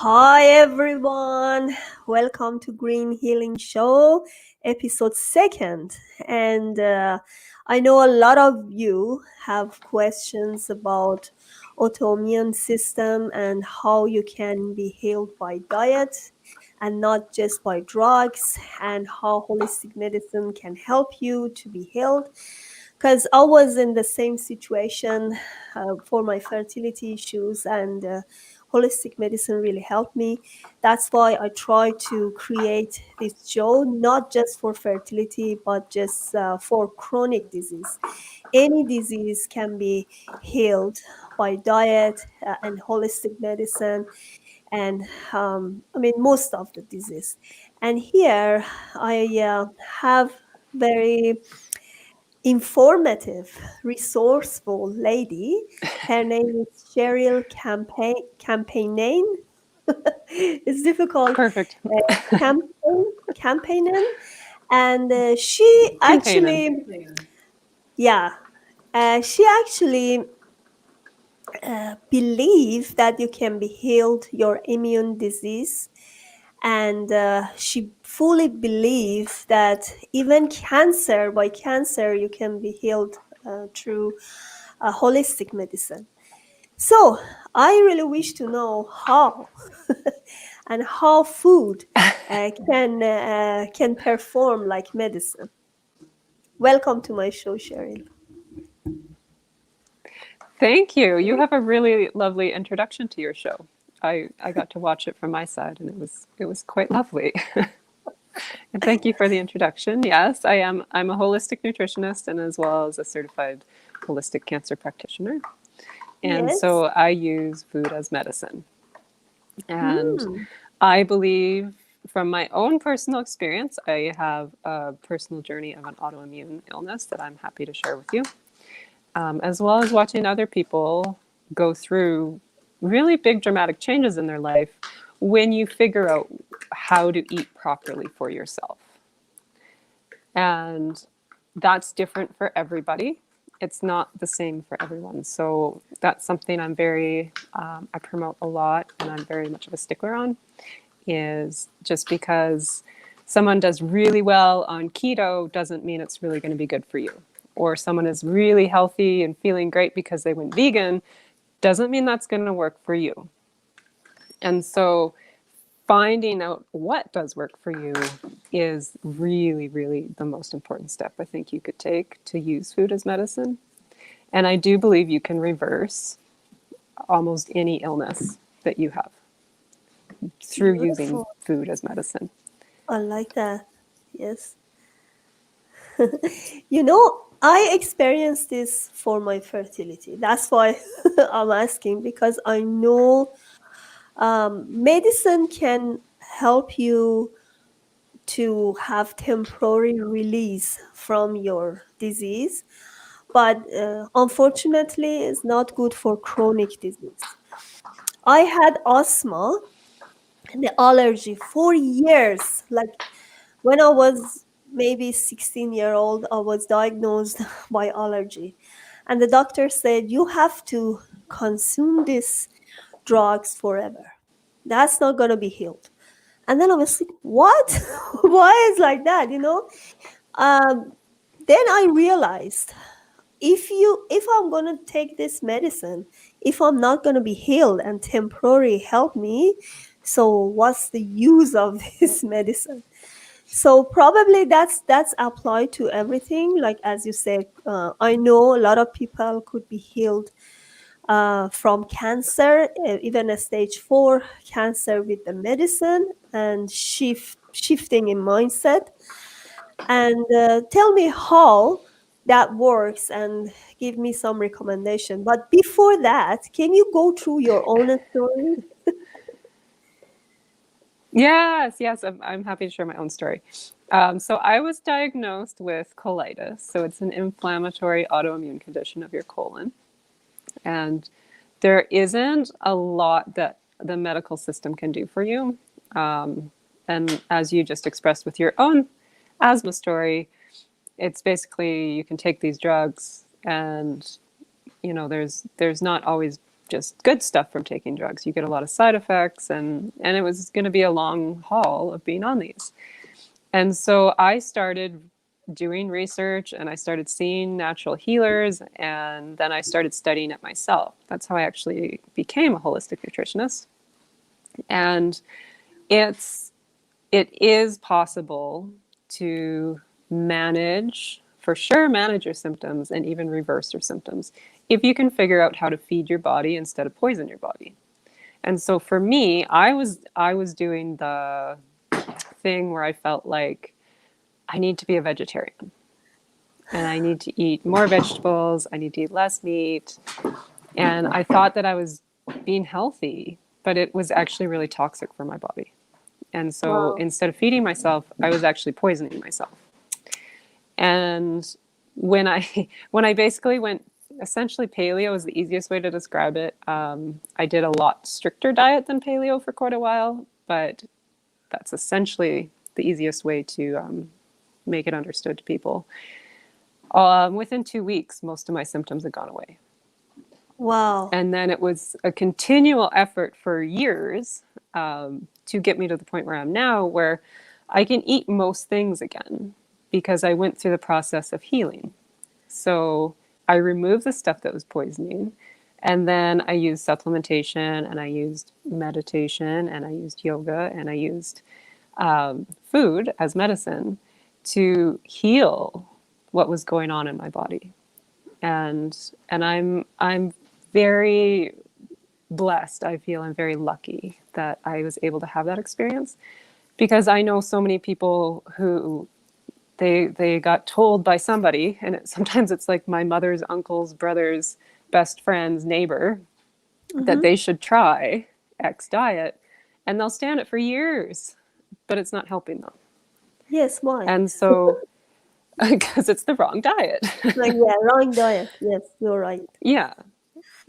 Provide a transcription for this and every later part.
Hi everyone, welcome to Green Healing Show, episode second. And I know a lot of you have questions about autoimmune system and how you can be healed by diet and not just by drugs, and how holistic medicine can help you to be healed. Because I was in the same situation for my fertility issues, and holistic medicine really helped me. That's why I try to create this show, not just for fertility, but just for chronic disease. Any disease can be healed by diet and holistic medicine, and I mean, most of the disease. And here I have very informative, resourceful lady. Her name is Cheryl Campaign. It's difficult. Perfect. Campaignen, and she Kemppainen. actually, yeah, she actually believe that you can be healed your immune disease, and she fully believes that even cancer, by cancer, you can be healed through holistic medicine. So I really wish to know how and how food can perform like medicine. Welcome to my show, Cheryl. Thank you. You have a really lovely introduction to your show. I got to watch it from my side, and it was quite lovely. And thank you for the introduction. Yes, I'm a holistic nutritionist and as well as a certified holistic cancer practitioner. And Yes. so I use food as medicine. And Mm. I believe from my own personal experience, I have a personal journey of an autoimmune illness that I'm happy to share with you. As well as watching other people go through really big dramatic changes in their life when you figure out how to eat properly for yourself. And that's different for everybody. It's not the same for everyone. So that's something I promote a lot, and I'm very much of a stickler on, is just because someone does really well on keto doesn't mean it's really going to be good for you. Or someone is really healthy and feeling great because they went vegan doesn't mean that's going to work for you. And so finding out what does work for you is really, really the most important step I think you could take to use food as medicine. And I do believe you can reverse almost any illness that you have through using Beautiful. food as medicine. I like that. Yes. You know, I experienced this for my fertility. That's why I'm asking, because I know medicine can help you to have temporary release from your disease, but unfortunately, it's not good for chronic disease. I had asthma and the allergy for years. Like when I was maybe 16-year old, I was diagnosed by allergy. And the doctor said, you have to consume these drugs forever. That's not going to be healed. And then I was like, what? Why is like that, you know? Um, then I realized, if I'm going to take this medicine, if I'm not going to be healed and temporary help me, so what's the use of this medicine? So probably that's applied to everything. Like as you said, I know a lot of people could be healed from cancer, even a stage 4 cancer with the medicine and shifting in mindset. And tell me how that works and give me some recommendation. But before that, can you go through your own story? Yes, yes, I'm happy to share my own story. So I was diagnosed with colitis. So it's an inflammatory autoimmune condition of your colon. And there isn't a lot that the medical system can do for you. And as you just expressed with your own asthma story, it's basically you can take these drugs and there's not always just good stuff from taking drugs. You get a lot of side effects, and it was going to be a long haul of being on these. And so I started doing research and I started seeing natural healers, and then I started studying it myself. That's how I actually became a holistic nutritionist. And it's it is possible to manage, for sure, manage your symptoms and even reverse your symptoms if you can figure out how to feed your body instead of poison your body. And so for me, I was doing the thing where I felt like I need to be a vegetarian and I need to eat more vegetables, I need to eat less meat. And I thought that I was being healthy, but it was actually really toxic for my body. And so Wow. instead of feeding myself, I was actually poisoning myself. And when I when I basically went, essentially paleo is the easiest way to describe it. I did a lot stricter diet than paleo for quite a while, but that's essentially the easiest way to make it understood to people. Within 2 weeks, most of my symptoms had gone away. Wow. And then it was a continual effort for years to get me to the point where I'm now, where I can eat most things again because I went through the process of healing. So I removed the stuff that was poisoning, and then I used supplementation, and I used meditation, and I used yoga, and I used food as medicine to heal what was going on in my body. And I'm very blessed. I feel I'm very lucky that I was able to have that experience, because I know so many people who they got told by somebody, and sometimes it's like my mother's uncle's brother's best friend's neighbor, that Mm-hmm. they should try X diet, and they'll stand it for years, but it's not helping them. Yes, why? And so, because it's the wrong diet. Like, yeah, wrong diet. Yes, you're right. Yeah.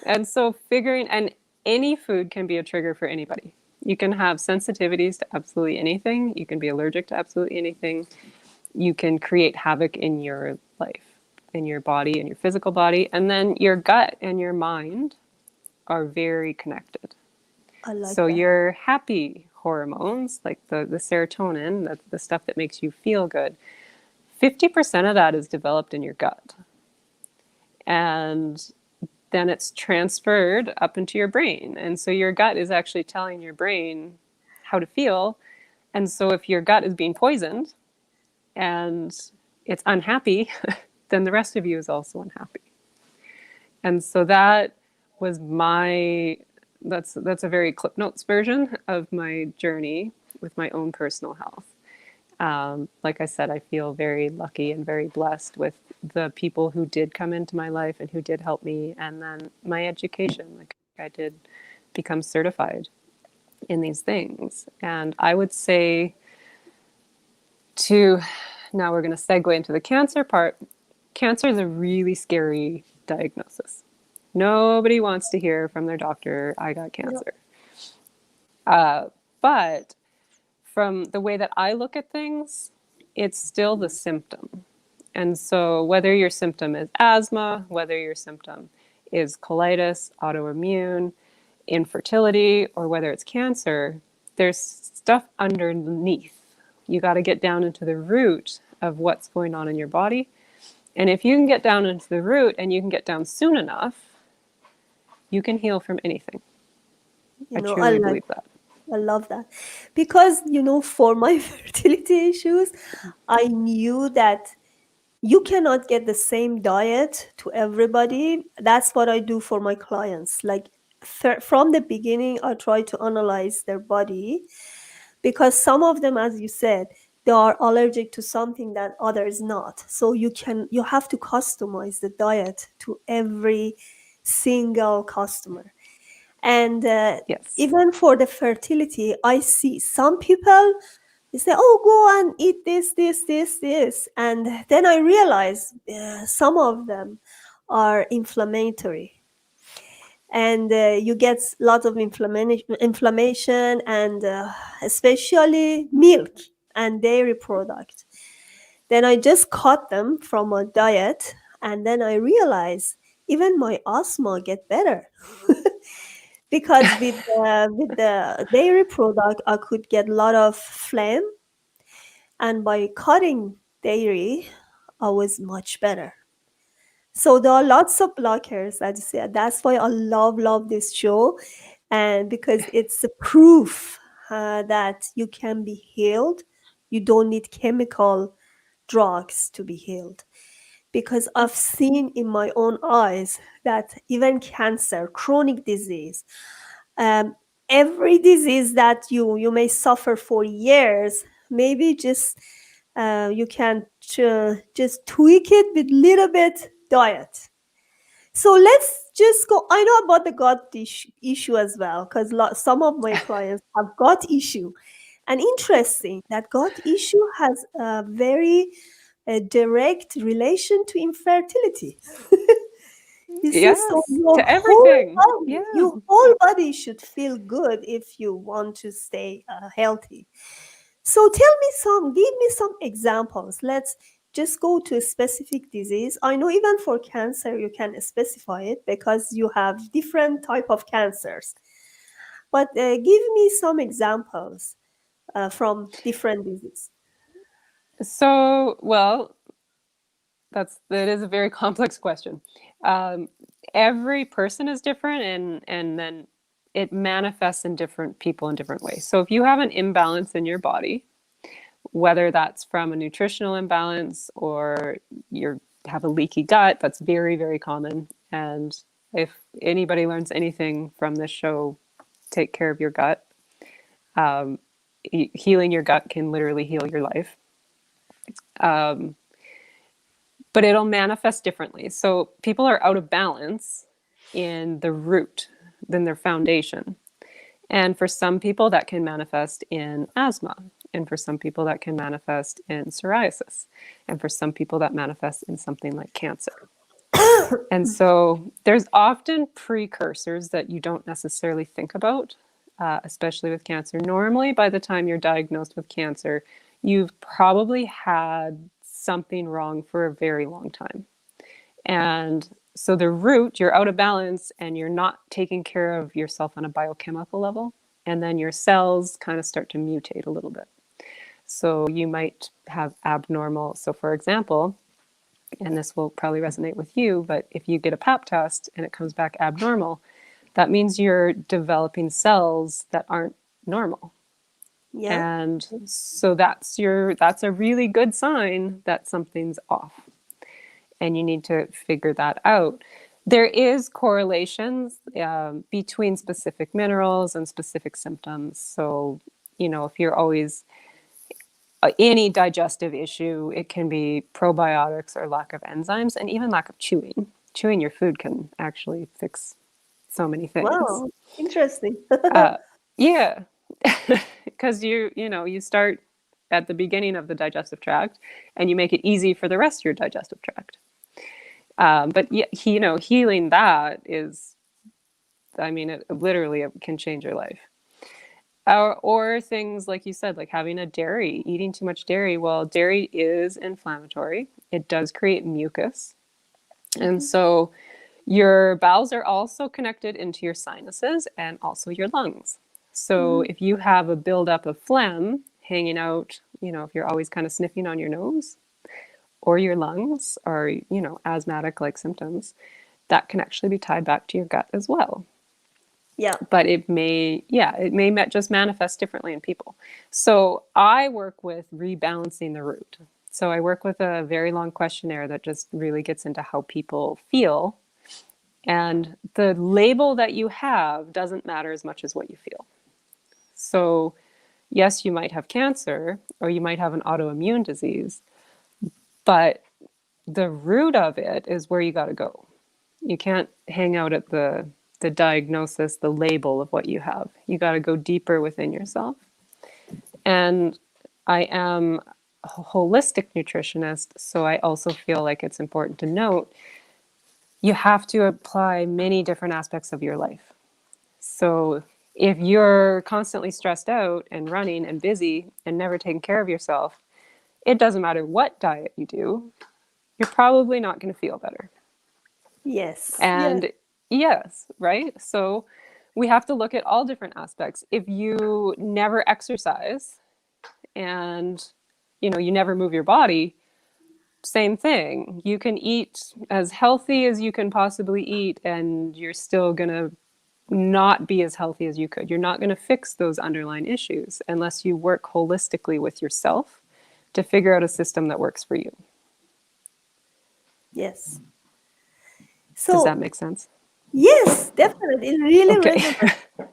And so figuring, and any food can be a trigger for anybody. You can have sensitivities to absolutely anything. You can be allergic to absolutely anything. You can create havoc in your life, in your body, in your physical body. And then your gut and your mind are very connected. I like So that. your happy hormones, like the serotonin, the stuff that makes you feel good, 50% of that is developed in your gut. And then it's transferred up into your brain. And so your gut is actually telling your brain how to feel. And so if your gut is being poisoned and it's unhappy, then the rest of you is also unhappy. And so that was my that's a very Clip Notes version of my journey with my own personal health. Like I said, I feel very lucky and very blessed with the people who did come into my life and who did help me, and then my education. Like I did become certified in these things. And I would say to now we're going to segue into the cancer part. Cancer is a really scary diagnosis. Nobody wants to hear from their doctor, I got Yeah. cancer. But from the way that I look at things, it's still the symptom. And so, whether your symptom is asthma, whether your symptom is colitis, autoimmune, infertility, or whether it's cancer, there's stuff underneath. You got to get down into the root of what's going on in your body. And if you can get down into the root and you can get down soon enough, you can heal from anything. You I know, I truly like believe that. I love that. Because, for my fertility issues, I knew that you cannot get the same diet to everybody. That's what I do for my clients. Like, from the beginning, I try to analyze their body, because some of them, as you said, they are allergic to something that others not. So you have to customize the diet to every single customer. And Yes. even for the fertility, I see some people, they say, oh, go and eat this, this, this, this. And then I realize some of them are inflammatory. And you get lots of inflammation, and especially milk and dairy product. Then I just cut them from my diet, and then I realize even my asthma get better. because with the dairy product, I could get a lot of phlegm, and by cutting dairy, I was much better. So there are lots of blockers, as you said. That's why I love this show, and because it's a proof that you can be healed. You don't need chemical drugs to be healed. Because I've seen in my own eyes that even cancer, chronic disease, um, every disease that you may suffer for years, maybe just you can just tweak it with little bit diet. So let's just go. I know about the gut issue as well, because some of my clients have gut issue, and interesting that gut issue has a very direct relation to infertility. You see, so Yes, to everything. Yeah. your whole body should feel good if you want to stay healthy. So give me some examples. Let's just go to a specific disease. I know even for cancer you can specify it because you have different type of cancers. But give me some examples from different diseases. So, well, that is a very complex question. Um, every person is different, and then it manifests in different people in different ways. So if you have an imbalance in your body, whether that's from a nutritional imbalance or you have a leaky gut, that's very, very common. And if anybody learns anything from this show, take care of your gut. Um, Healing your gut can literally heal your life. Um, but it'll manifest differently. So people are out of balance in the root than their foundation. And for some people, that can manifest in asthma. And for some people, that can manifest in psoriasis. And for some people, that manifests in something like cancer. And so there's often precursors that you don't necessarily think about, especially with cancer. Normally, by the time you're diagnosed with cancer, you've probably had something wrong for a very long time. And so the root, you're out of balance and you're not taking care of yourself on a biochemical level. And then your cells kind of start to mutate a little bit. So you might have abnormal. So, for example, and this will probably resonate with you, but if you get a pap test and it comes back abnormal, that means you're developing cells that aren't normal. Yeah. And so that's a really good sign that something's off and you need to figure that out. There is correlations between specific minerals and specific symptoms. So, if you're always any digestive issue, it can be probiotics or lack of enzymes and even lack of chewing. Chewing your food can actually fix so many things. Wow. Interesting. Uh, yeah, because you start at the beginning of the digestive tract and you make it easy for the rest of your digestive tract. But yeah, healing that is, I mean, it can change your life. Or things like you said, like eating too much dairy. Well, dairy is inflammatory. It does create mucus. And Mhm. so your bowels are also connected into your sinuses and also your lungs. So Mhm. if you have a buildup of phlegm hanging out, if you're always kind of sniffing on your nose or your lungs or, asthmatic like symptoms, that can actually be tied back to your gut as well. Yeah. But it may just manifest differently in people. So I work with rebalancing the root. So I work with a very long questionnaire that just really gets into how people feel. And the label that you have doesn't matter as much as what you feel. So, yes, you might have cancer or you might have an autoimmune disease, but the root of it is where you got to go. You can't hang out at the diagnosis, the label of what you have. You got to go deeper within yourself. And I am a holistic nutritionist, so I also feel like it's important to note you have to apply many different aspects of your life. So if you're constantly stressed out and running and busy and never taking care of yourself, it doesn't matter what diet you do, you're probably not going to feel better. Yes. Yes. And yes, right? So we have to look at all different aspects. If you never exercise and you never move your body, same thing. You can eat as healthy as you can possibly eat, and you're still going to not be as healthy as you could. You're not going to fix those underlying issues unless you work holistically with yourself to figure out a system that works for you. Yes. Does that So make sense? yes, definitely. It really Okay.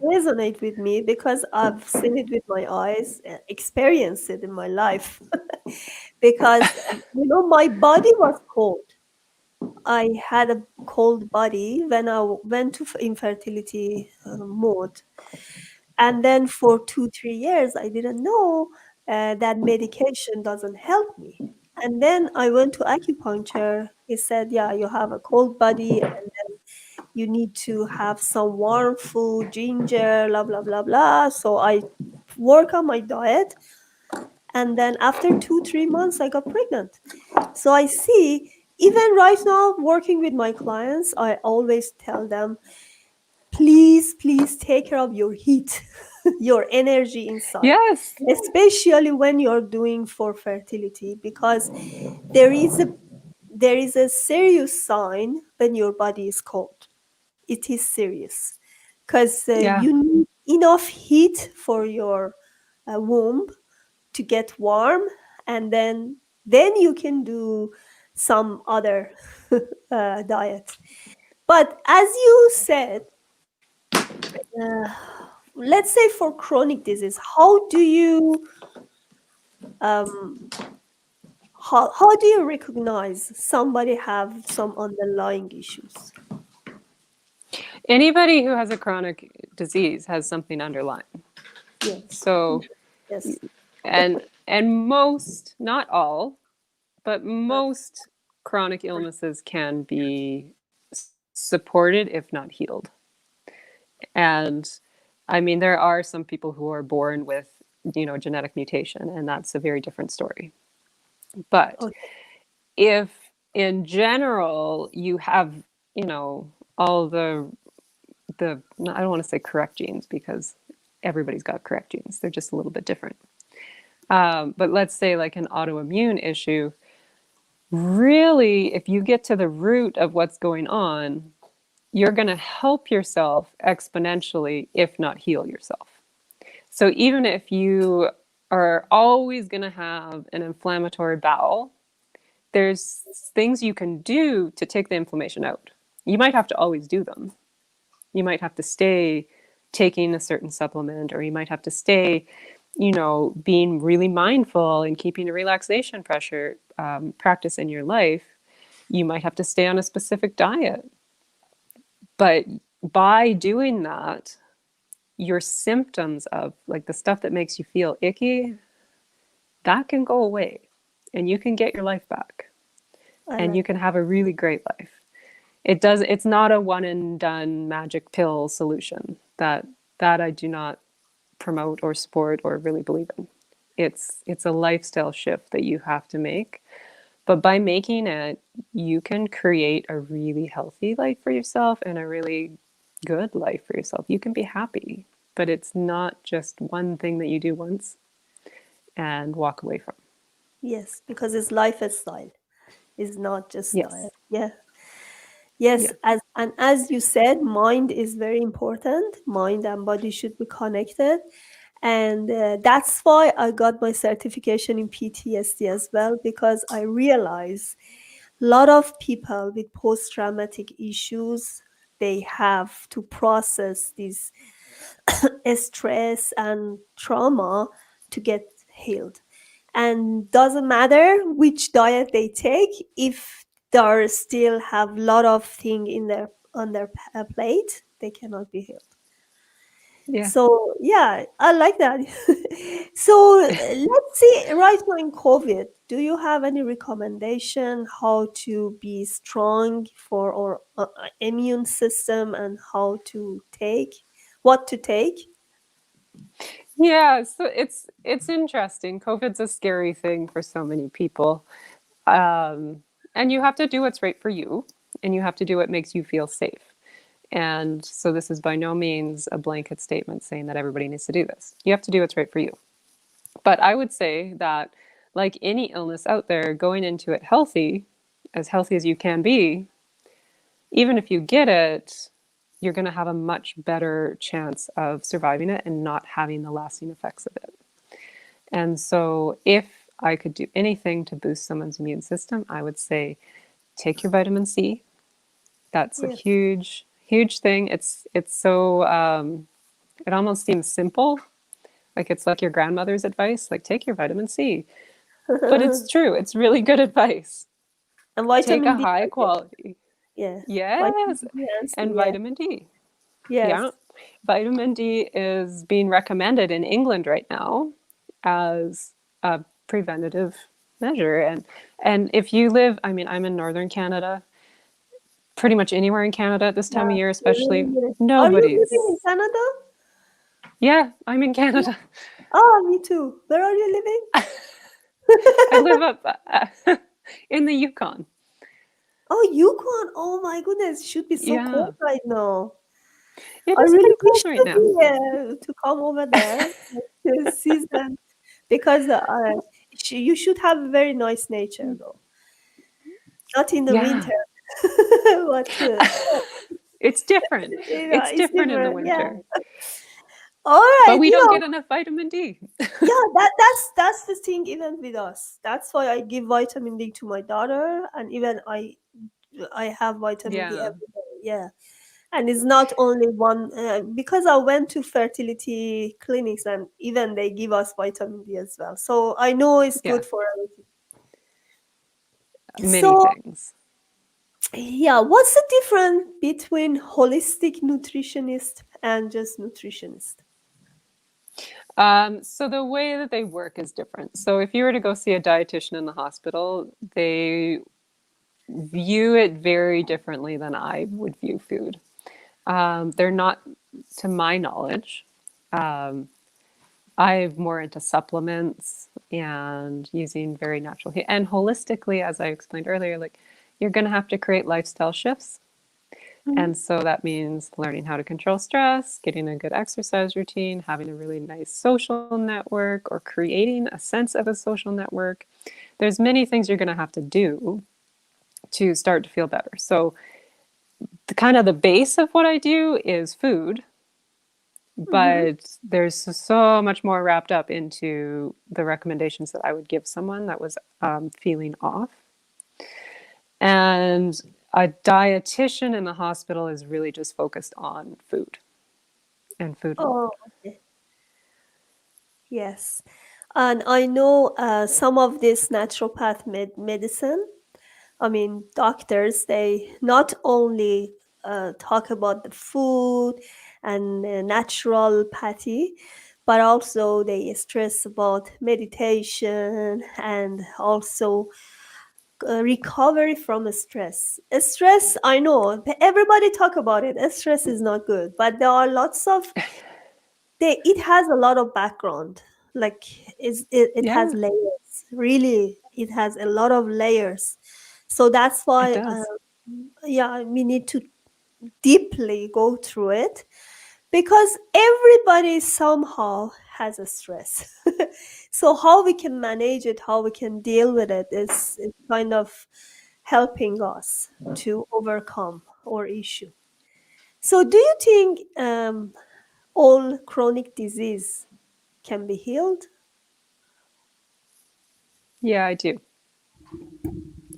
resonate with me because I've seen it with my eyes, experienced it in my life. Because my body was cold. I had a cold body when I went to infertility mode, and then for 2 3 years I didn't know that medication doesn't help me. And then I went to acupuncture. He said, "Yeah, you have a cold body, and you need to have some warm food, ginger, blah, blah, blah, blah." So I work on my diet. And then after 2 3 months, I got pregnant. So I see, even right now, working with my clients, I always tell them, please, please take care of your heat, your energy inside, Yes. especially when you're doing for fertility, because there is a there is a serious sign when your body is cold. It is serious because Yeah. you need enough heat for your womb to get warm, and then you can do some other diet. But as you said, uh, let's say for chronic disease, um, how do you recognize somebody have some underlying issues? Anybody who has a chronic disease has something underlying. Yes. So, Yes. and most, not all, but most chronic illnesses can be supported if not healed. And I mean, there are some people who are born with, genetic mutation, and that's a very different story. But Okay. if in general you have, all the I don't want to say correct genes because everybody's got correct genes. They're just a little bit different. But let's say like an autoimmune issue, really, if you get to the root of what's going on, you're going to help yourself exponentially, if not heal yourself. So even if you are always going to have an inflammatory bowel, there's things you can do to take the inflammation out. You might have to always do them. You might have to stay taking a certain supplement, or you might have to stay, being really mindful and keeping a relaxation pressure practice in your life. You might have to stay on a specific diet. But by doing that, your symptoms of like the stuff that makes you feel icky, that can go away and you can get your life back I and you like can that. have a really great life. It's not a one and done magic pill solution. That I do not promote or support or really believe in. It's a lifestyle shift that you have to make. But by making it, you can create a really healthy life for yourself and a really good life for yourself. You can be happy, but it's not just one thing that you do once and walk away from. Yes, because it's lifestyle. It's not just diet. Yes. Yeah. Yes, Yeah. as you said, mind is very important. Mind and body should be connected, and that's why I got my certification in PTSD as well, because I realize a lot of people with post-traumatic issues, they have to process this stress and trauma to get healed. And doesn't matter which diet they take, if they still have a lot of thing in their on their plate, they cannot be healed. Yeah. So yeah, I like that. So let's see, right now in COVID, do you have any recommendation how to be strong for our immune system, and how to take, what to take? Yeah, so it's interesting. COVID's a scary thing for so many people. And you have to do what's right for you, and you have to do what makes you feel safe. And so this is by no means a blanket statement saying that everybody needs to do this. You have to do what's right for you. But I would say that, like any illness out there, going into it healthy as you can be, even if you get it, you're going to have a much better chance of surviving it and not having the lasting effects of it. And so, if I could do anything to boost someone's immune system, I would say take your vitamin C. That's a Yeah. huge, huge thing. It's so it almost seems simple, like it's like your grandmother's advice, like take your vitamin C. But it's true. It's really good advice. And Take vitamin a D high as well. quality. Yes. Vitamin Yes, D and C, and yeah. vitamin D. Yes. Yeah. Vitamin D is being recommended in England right now as a preventative measure. And if you live, I mean, I'm in northern Canada, pretty much anywhere in Canada at this time Yeah. of year, You're especially, living in- Are you living in nobody's. Canada? Yeah, I'm in Yeah. Canada. Oh, me too. Where are you living? I live up in the Yukon. Oh, Yukon. Oh my goodness, should be so cold Yeah, right now. it I is really pretty wish cold right to now. be to come over there this season because you should have a very nice nature though. Not in the Yeah, winter, but it's different. It's it's different in the different. Yeah. winter, All but right. we don't get enough vitamin D. Yeah, that's the thing even with us. That's why I give vitamin D to my daughter, and even I have vitamin D Yeah, every day. Yeah. And it's not only one because I went to fertility clinics and even they give us vitamin D as well. So I know it's yeah, good for everything. many So things. yeah, what's the difference between holistic nutritionist and just nutritionist? So the way that they work is different. So if you were to go see a dietitian in the hospital, they view it very differently than I would view food. They're not, to my knowledge, um, I'm more into supplements and using very natural and holistically, as I explained earlier, like you're going to have to create lifestyle shifts. Mhm. And so that means learning how to control stress, getting a good exercise routine, having a really nice social network, or creating a sense of a social network. There's many things you're going to have to do to start to feel better. So the kind of the base of what I do is food, Mhm. but there's so much more wrapped up into the recommendations that I would give someone that was feeling off. And a dietitian in the hospital is really just focused on food and food alone. Oh, okay. Yes. And I know some of this naturopath medicine, I mean, doctors, they not only talk about the food and naturopathy, but also they stress about meditation and also recovery from stress. Stress, I know everybody talk about it. Stress is not good, but there are lots of it has a lot of background. Like it has Yeah, layers. Really, it has a lot of layers. So that's it why does. yeah, we need to deeply go through it because everybody somehow has a stress. So how we can manage it, how we can deal with it is kind of helping us to overcome our issue. So do you think all chronic disease can be healed? Yeah, I do.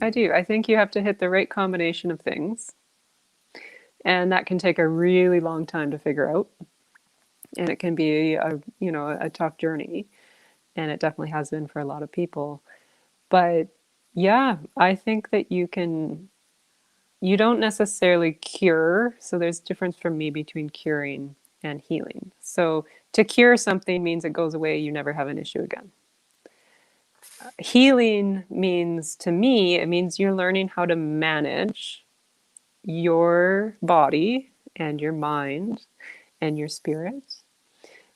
I do. I think you have to hit the right combination of things, and that can take a really long time to figure out, and it can be a tough journey, and it definitely has been for a lot of people. But yeah, I think that you don't necessarily cure. So there's a difference for me between curing and healing. So to cure something means it goes away, you never have an issue again. Healing means, to me, it means you're learning how to manage your body and your mind and your spirit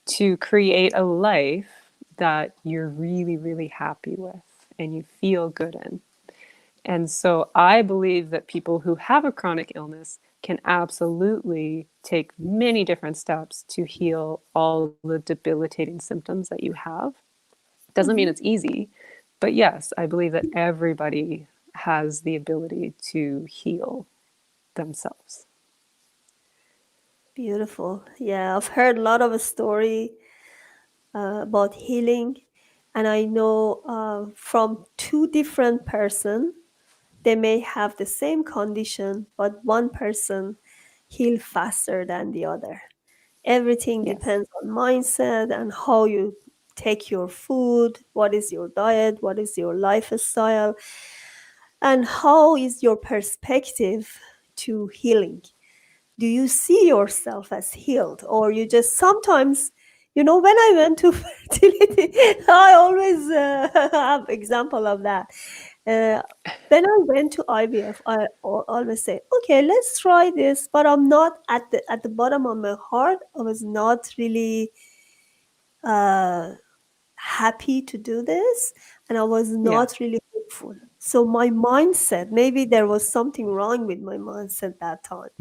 to create a life that you're really, really happy with and you feel good in. And so I believe that people who have a chronic illness can absolutely take many different steps to heal all the debilitating symptoms that you have. Doesn't mean it's Mhm. easy, but yes, I believe that everybody has the ability to heal themselves. Beautiful. Yeah, I've heard a lot of a story about healing, and I know from two different person, they may have the same condition, but one person heal faster than the other. Everything Yes. depends on mindset and how you take your food, what is your diet, what is your lifestyle, and how is your perspective to healing. Do you see yourself as healed, or you just sometimes, when I went to fertility, I always have example of that. uh, when I went to IVF, I always say, okay, let's try this, but I'm not at the bottom of my heart, I was not really uh, happy to do this, and I was Yeah. not really hopeful. So my mindset, maybe there was something wrong with my mindset that time.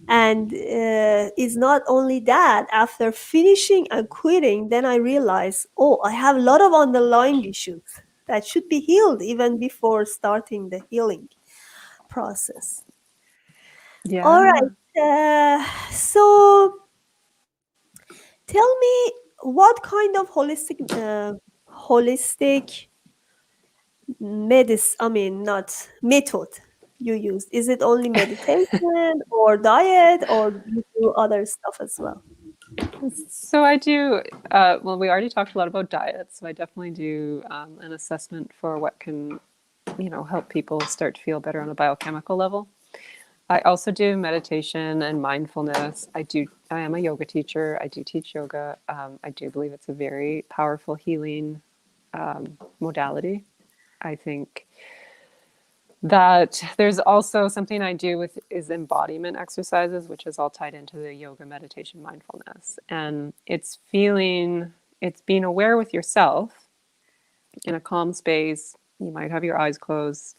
And it's not only that, after finishing and quitting, then I realized, oh, I have a lot of underlying issues that should be healed even before starting the healing process. All Yeah. right. So tell me, what kind of holistic medicine, I mean, not method, you use? Is it only meditation or diet, or do you do other stuff as well? So I do, well, we already talked a lot about diet. So I definitely do an assessment for what can, help people start to feel better on a biochemical level. I also do meditation and mindfulness. I am a yoga teacher. I do teach yoga. I do believe it's a very powerful healing modality. I think that there's also something I do with is embodiment exercises, which is all tied into the yoga, meditation, mindfulness. And it's being aware with yourself in a calm space. You might have your eyes closed,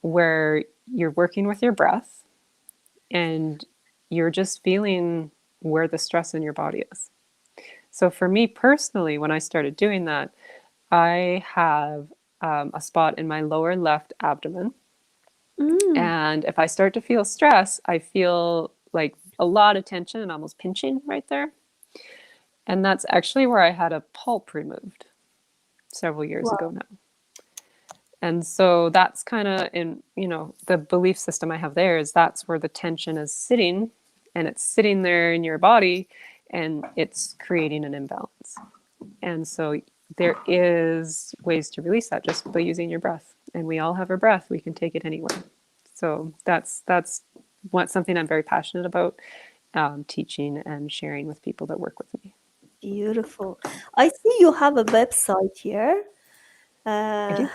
where you're working with your breath and you're just feeling where the stress in your body is. So for me personally, when I started doing that, I have a spot in my lower left abdomen. Mm, And if I start to feel stress, I feel like a lot of tension and almost pinching right there. And that's actually where I had a pulp removed several years ago wow. now. And so that's kind of the belief system I have there is that's where the tension is sitting, and it's sitting there in your body and it's creating an imbalance. And so there is ways to release that just by using your breath. And we all have our breath. We can take it anywhere. So that's something I'm very passionate about, teaching and sharing with people that work with me. Beautiful. I see you have a website here. I do.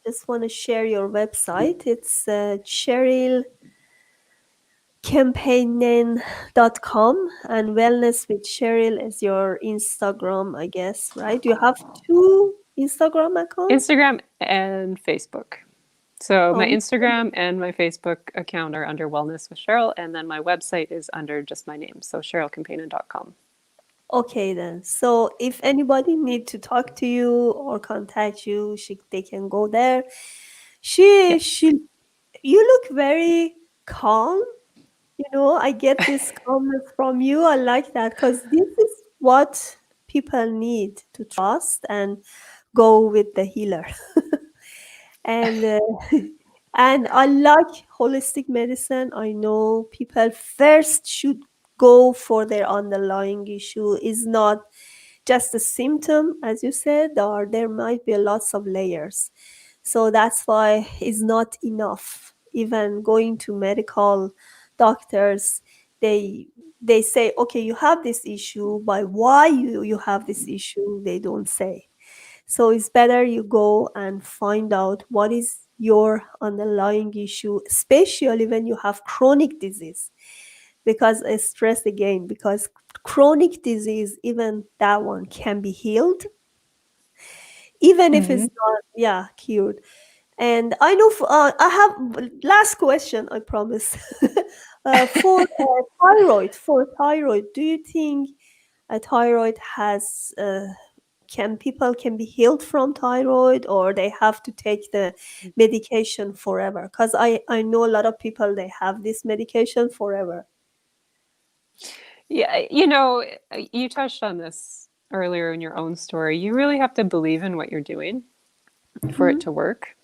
Just want to share your website. It's CherylKemppainen.com, and Wellness with Cheryl is your Instagram, I guess, right? You have two Instagram accounts? Instagram and Facebook. So my Um, Instagram and my Facebook account are under Wellness with Cheryl, and then my website is under just my name, so CherylKemppainen.com. okay then. So if anybody need to talk to you or contact you, they can go there. Yeah. She You look very calm. I get this calmness from you. I like that because this is what people need to trust and go with the healer. And and I like holistic medicine. I know people first should go for their underlying issue. Is not just a symptom, as you said, or there might be lots of layers. So that's why it's not enough. Even going to medical doctors, they they say, okay, you have this issue, but why you have this issue, they don't say. So it's better you go and find out what is your underlying issue, especially when you have chronic disease. Because I stress again, because chronic disease, even that one can be healed, even if Mm-hmm. it's not, yeah, cured. And I know I have last question, I promise. For thyroid, do you think a thyroid has can people can be healed from thyroid, or they have to take the medication forever? Because I know a lot of people, they have this medication forever. Yeah, you touched on this earlier in your own story. You really have to believe in what you're doing for it Hmm. to work.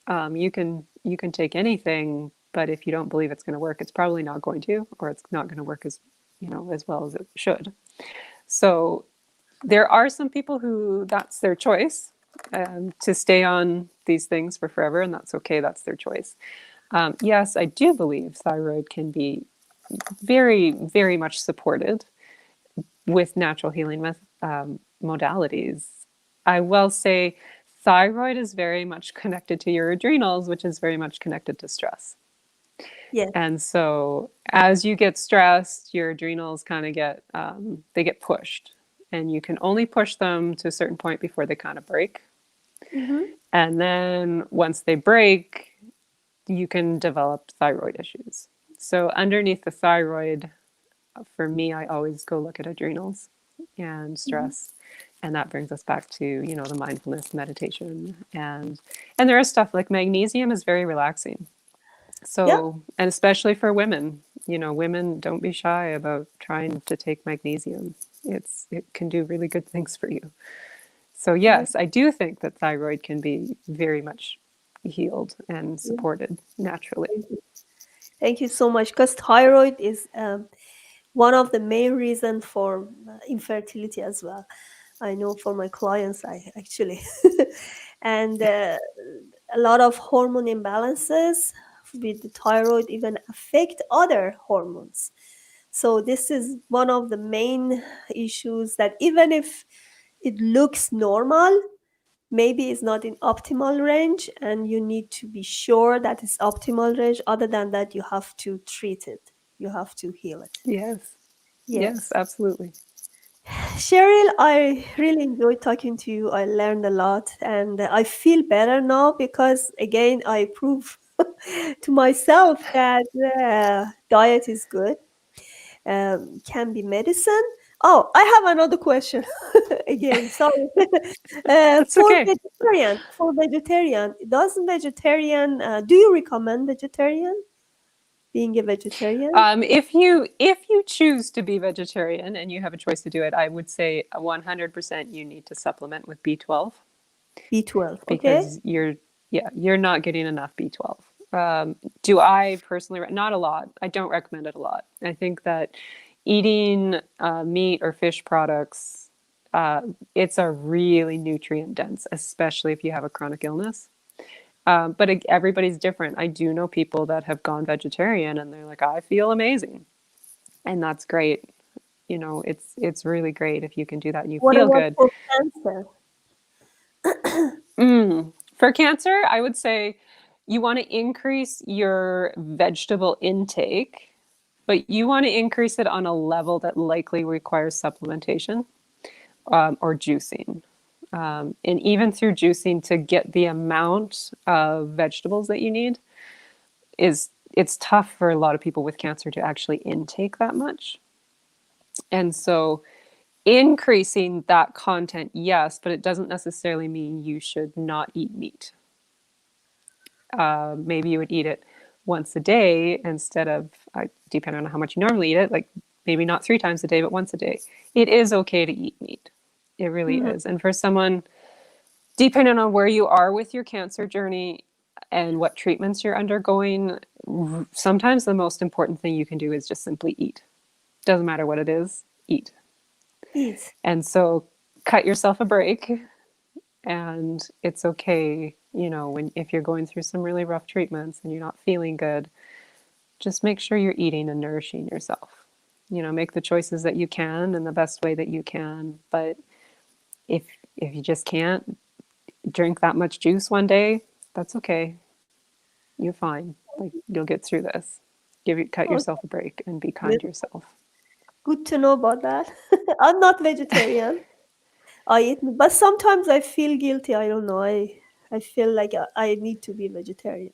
You can take anything, but if you don't believe it's going to work, it's probably not going to, or it's not going to work as well as it should. So there are some people who that's their choice, to stay on these things for forever, and that's okay. That's their choice. Yes, I do believe thyroid can be very, very much supported with natural healing modalities. I will say thyroid is very much connected to your adrenals, which is very much connected to stress. Yes. And so as you get stressed, your adrenals kind of they get pushed, and you can only push them to a certain point before they kind of break. Hmm. And then once they break, you can develop thyroid issues. So underneath the thyroid, for me, I always go look at adrenals and Hmm. stress. And that brings us back to, the mindfulness meditation. And there is stuff like magnesium is very relaxing. Yeah. So, and especially for women, women, don't be shy about trying to take magnesium. It can do really good things for you. So Yeah. yes, I do think that thyroid can be very much healed and Yeah. supported naturally. Thank you. Thank you so much. Because thyroid is one of the main reasons for infertility as well. I know for my clients, I actually, and a lot of hormone imbalances with the thyroid even affect other hormones. So this is one of the main issues that even if it looks normal, maybe it's not in optimal range, and you need to be sure that it's optimal range. Other than that, you have to treat it. You have to heal it. Yes. Yes, Yes. absolutely. Cheryl, I really enjoyed talking to you. I learned a lot, and I feel better now because, again, I prove to myself that diet is good, can be medicine. Oh, I have another question. Again, sorry. That's okay. For vegetarian, does vegetarian, do you recommend vegetarian, being a vegetarian? If you choose to be vegetarian and you have a choice to do it, I would say 100% you need to supplement with B12, B12, okay? because you're not getting enough B12. Do I personally not a lot? I don't recommend it a lot. I think that eating meat or fish products, uh, it's a really nutrient dense, especially if you have a chronic illness. But everybody's different. I do know people that have gone vegetarian and they're like, I feel amazing, and that's great. It's really great if you can do that and you What feel about good. for cancer? For cancer, I would say you want to increase your vegetable intake, but you want to increase it on a level that likely requires supplementation, or juicing. And even through juicing, to get the amount of vegetables that you need, it's tough for a lot of people with cancer to actually intake that much. And so increasing that content, yes, but it doesn't necessarily mean you should not eat meat. Maybe you would eat it once a day instead of, depending on how much you normally eat it, like maybe not 3 times a day, but once a day. It is okay to eat meat. It really Mhm. is. And for someone, depending on where you are with your cancer journey and what treatments you're undergoing, sometimes the most important thing you can do is just simply eat. Doesn't matter what it is, eat. Eat. And so cut yourself a break, and it's okay, when if you're going through some really rough treatments and you're not feeling good, just make sure you're eating and nourishing yourself. Make the choices that you can in the best way that you can. But if if you just can't drink that much juice one day, that's okay. You're fine. Like, you'll get through this. Cut Okay, yourself a break and be kind good. to yourself. Good to know about that. I'm not vegetarian. I eat, but sometimes I feel guilty. I don't know. I feel like I need to be vegetarian.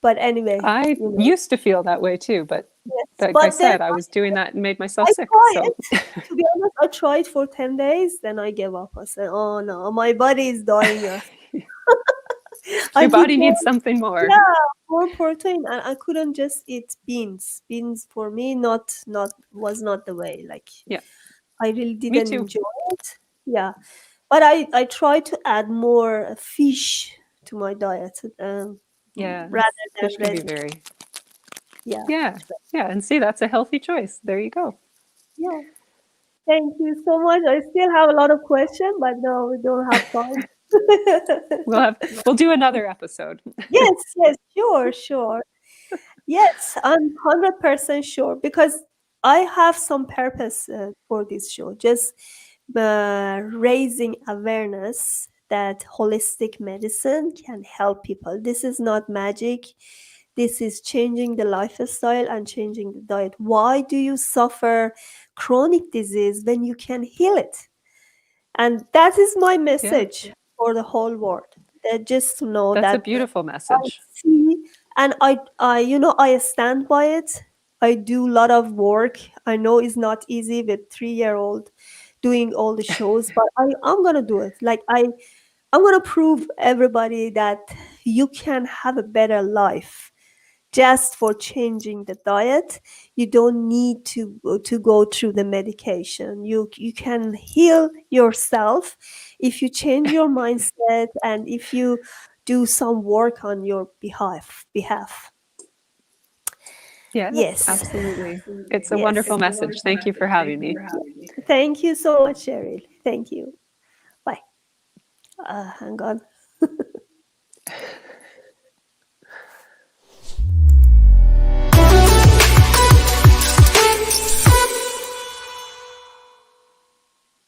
But anyway, I used to feel that way too, but yes. like I But then said, I was doing that and made myself I sick. tried. So To be honest, I tried for 10 days, then I gave up. I said, oh no, my body is dying. I your need body more, needs something more. yeah, more protein. And I couldn't just eat beans. Beans for me, not was not the way. Like, Yeah, I really me didn't too. enjoy it. Yeah. But I try to add more fish to my diet, Yeah, rather than fish can red be meat. very, Yeah. yeah, yeah. And see, that's a healthy choice. There you go. Yeah. Thank you so much. I still have a lot of questions, but no, we don't have time. We'll do another episode. Yes, yes, sure, sure. Yes, I'm 100% sure because I have some purpose for this show. Just raising awareness that holistic medicine can help people. This is not magic. This is changing the lifestyle and changing the diet. Why do you suffer chronic disease when you can heal it? And that is my Yeah, message for the whole world. That just to know that's a that beautiful I message. see, and I stand by it. I do a lot of work. I know it's not easy with 3-year-old doing all the shows, but I'm gonna do it. Like I'm gonna prove everybody that you can have a better life just for changing the diet. You don't need to go through the medication. You can heal yourself if you change your mindset and if you do some work on your behalf. Yeah, Yes. absolutely. It's a Yes. wonderful message. Thank you for having me. Thank you so much, Cheryl. Thank you. Bye. Hang on.